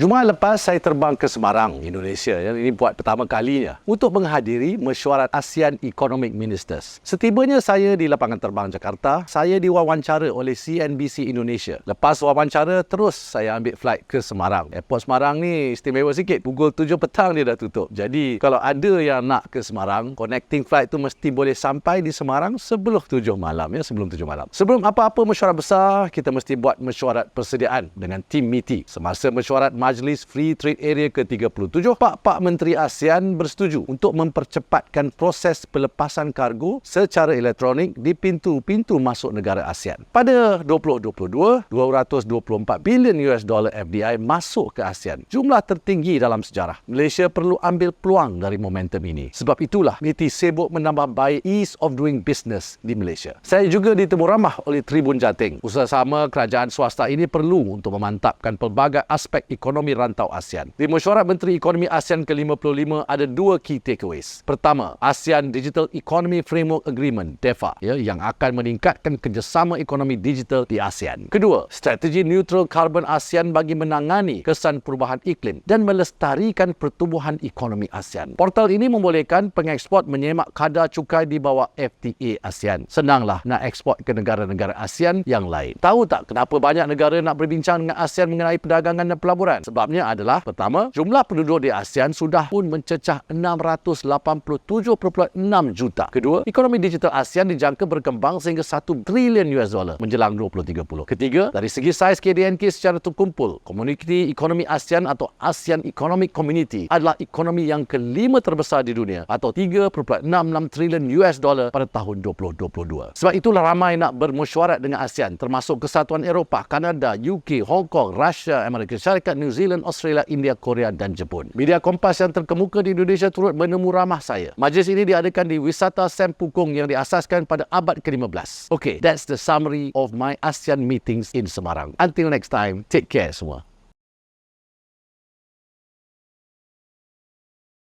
Jumaat lepas saya terbang ke Semarang, Indonesia. Ini buat pertama kalinya untuk menghadiri mesyuarat ASEAN Economic Ministers. Setibanya saya di lapangan terbang Jakarta, saya diwawancara oleh CNBC Indonesia. Lepas wawancara, terus saya ambil flight ke Semarang. Airport Semarang ni istimewa sikit. Pukul 7 petang dia dah tutup. Jadi kalau ada yang nak ke Semarang, connecting flight tu mesti boleh sampai di Semarang sebelum 7 malam. Sebelum 7 malam. Sebelum apa-apa mesyuarat besar, kita mesti buat mesyuarat persediaan dengan tim MITI. Semasa mesyuarat Majlis Free Trade Area ke-37, Pak Menteri ASEAN bersetuju untuk mempercepatkan proses pelepasan kargo secara elektronik di pintu-pintu masuk negara ASEAN. Pada 2022, 224 bilion US dollar FDI masuk ke ASEAN. Jumlah tertinggi dalam sejarah. Malaysia perlu ambil peluang dari momentum ini. Sebab itulah MITI sibuk menambah baik ease of doing business di Malaysia. Saya juga ditemu ramah oleh Tribun Jating. Usaha sama kerajaan swasta ini perlu untuk memantapkan pelbagai aspek ekonomi rantau ASEAN. Di mesyuarat Menteri Ekonomi ASEAN ke-55 ada dua key takeaways. Pertama, ASEAN Digital Economy Framework Agreement (DEFA) yang akan meningkatkan kerjasama ekonomi digital di ASEAN. Kedua, strategi neutral karbon ASEAN bagi menangani kesan perubahan iklim dan melestarikan pertumbuhan ekonomi ASEAN. Portal ini membolehkan pengeksport menyemak kadar cukai di bawah FTA ASEAN. Senanglah nak eksport ke negara-negara ASEAN yang lain. Tahu tak kenapa banyak negara nak berbincang dengan ASEAN mengenai perdagangan dan pelaburan? Sebabnya adalah, pertama, jumlah penduduk di ASEAN sudah pun mencecah 687.6 juta. Kedua, ekonomi digital ASEAN dijangka berkembang sehingga 1 trilion US dollar menjelang 2030. Ketiga, dari segi saiz KDNK secara terkumpul, komuniti ekonomi ASEAN atau ASEAN Economic Community adalah ekonomi yang kelima terbesar di dunia atau 3.66 trilion US dollar pada tahun 2022. Sebab itulah ramai nak bermesyuarat dengan ASEAN, termasuk Kesatuan Eropah, Kanada, UK, Hong Kong, Russia, Amerika Syarikat, New Zealand, Australia, India, Korea dan Jepun. Media Kompas yang terkemuka di Indonesia turut menemu ramah saya. Majlis ini diadakan di Wisata Sempukong yang diasaskan pada abad ke-15. Okay, that's the summary of my ASEAN meetings in Semarang. Until next time, take care semua.